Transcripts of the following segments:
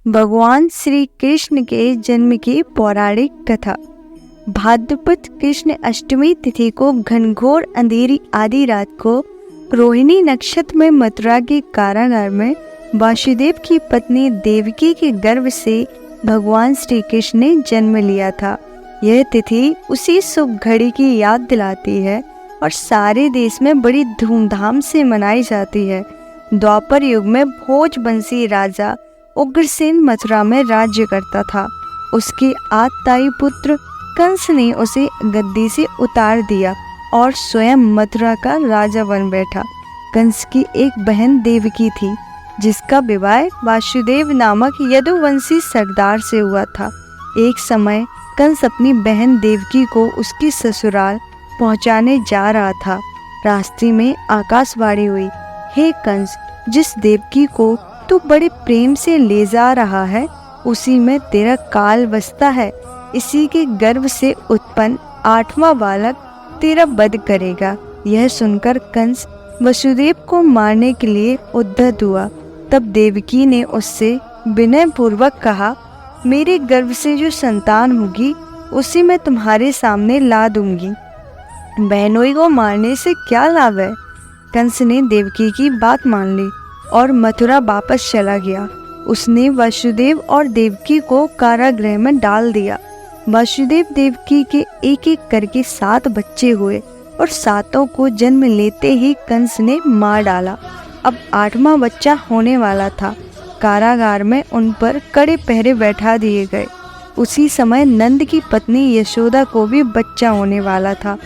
भगवान श्री कृष्ण के जन्म की पौराणिक कथा। भाद्रपद कृष्ण अष्टमी तिथि को घनघोर अंधेरी आधी रात को रोहिणी नक्षत्र में मथुरा के कारागार में वासुदेव की पत्नी देवकी के गर्भ से भगवान श्री कृष्ण ने जन्म लिया था। यह तिथि उसी शुभ घड़ी की याद दिलाती है और सारे देश में बड़ी धूमधाम से मनाई जाती है। द्वापर युग में भोजवंशी राजा उग्रसेन मथुरा में राज्य करता था। उसके आतताई पुत्र कंस ने उसे गद्दी से उतार दिया और स्वयं मथुरा का राजा बन बैठा। कंस की एक बहन देवकी थी, जिसका विवाह वासुदेव नामक यदुवंशी सरदार से हुआ था। एक समय कंस अपनी बहन देवकी को उसकी ससुराल पहुंचाने जा रहा था। रास्ते में आकाशवाणी हुई, हे कंस, जिस देवकी को तू बड़े प्रेम से ले जा रहा है, उसी में तेरा काल बसता है। इसी के गर्भ से उत्पन्न 8वां बालक तेरा वध करेगा। यह सुनकर कंस वसुदेव को मारने के लिए उद्यत हुआ। तब देवकी ने उससे विनय पूर्वक कहा, मेरे गर्भ से जो संतान होगी उसे मैं तुम्हारे सामने ला दूंगी। बहनोई को मारने से क्या लाभ है। कंस ने देवकी की बात मान ली और मथुरा वापस चला गया। उसने वासुदेव और देवकी को कारागृह में डाल दिया। वासुदेव देवकी के एक एक करके 7 बच्चे हुए और 7 को जन्म लेते ही कंस ने मार डाला। अब 8वां बच्चा होने वाला था। कारागार में उन पर कड़े पहरे बैठा दिए गए। उसी समय नंद की पत्नी यशोदा को भी बच्चा होने वाला था।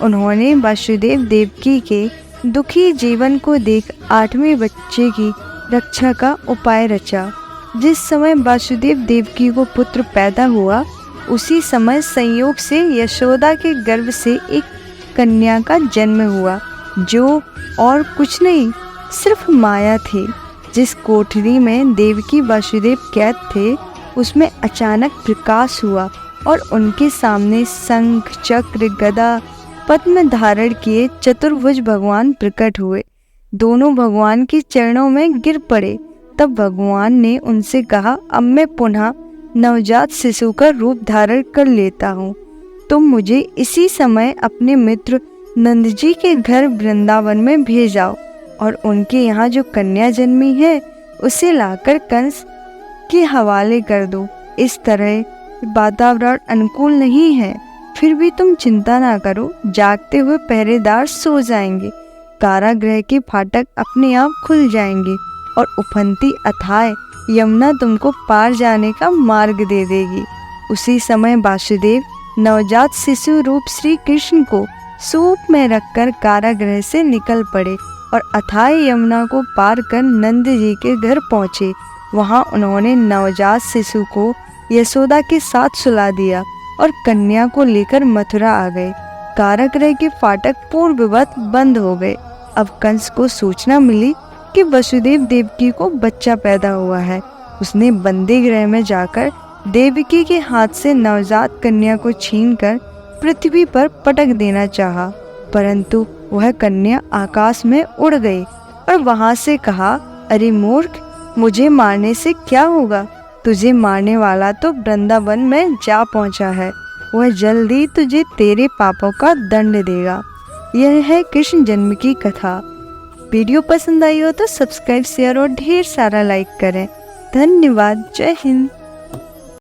उन्होंने वासुदेव देवकी के दुखी जीवन को देख 8वें बच्चे की रक्षा का उपाय रचा। जिस समय वासुदेव देवकी को पुत्र पैदा हुआ, उसी समय संयोग से यशोदा के गर्भ से एक कन्या का जन्म हुआ, जो और कुछ नहीं सिर्फ माया थी। जिस कोठरी में देवकी वासुदेव कैद थे, उसमें अचानक प्रकाश हुआ और उनके सामने शंख, चक्र, गदा, पद्म धारण किए चतुर्भुज भगवान प्रकट हुए। दोनों भगवान के चरणों में गिर पड़े। तब भगवान ने उनसे कहा, अब मैं पुनः नवजात शिशु का रूप धारण कर लेता हूँ। तुम मुझे इसी समय अपने मित्र नंद जी के घर वृंदावन में भेजाओ और उनके यहाँ जो कन्या जन्मी है उसे लाकर कंस के हवाले कर दो। इस तरह वातावरण अनुकूल नहीं है, फिर भी तुम चिंता ना करो, जागते हुए पहरेदार सो जाएंगे। कारागृह के फाटक अपने आप खुल जाएंगे और उफनती अथाह यमुना तुमको पार जाने का मार्ग दे देगी। उसी समय वासुदेव नवजात शिशु रूप श्री कृष्ण को सूप में रखकर कारागृह से निकल पड़े और अथाह यमुना को पार कर नंद जी के घर पहुँचे। वहाँ उन्होंने नवजात शिशु को यशोदा के साथ सुला दिया और कन्या को लेकर मथुरा आ गए। कारागृह के फाटक पूर्ववत बंद हो गए। अब कंस को सूचना मिली कि वसुदेव देवकी को बच्चा पैदा हुआ है। उसने बंदी गृह में जाकर देवकी के हाथ से नवजात कन्या को छीनकर पृथ्वी पर पटक देना चाहा, परंतु वह कन्या आकाश में उड़ गई और वहां से कहा, अरे मूर्ख, मुझे मारने से क्या होगा। तुझे मारने वाला तो वृंदावन में जा पहुंचा है। वह जल्दी तुझे तेरे पापों का दंड देगा। यह है कृष्ण जन्म की कथा। वीडियो पसंद आई हो तो सब्सक्राइब, शेयर और ढेर सारा लाइक करें। धन्यवाद। जय हिंद।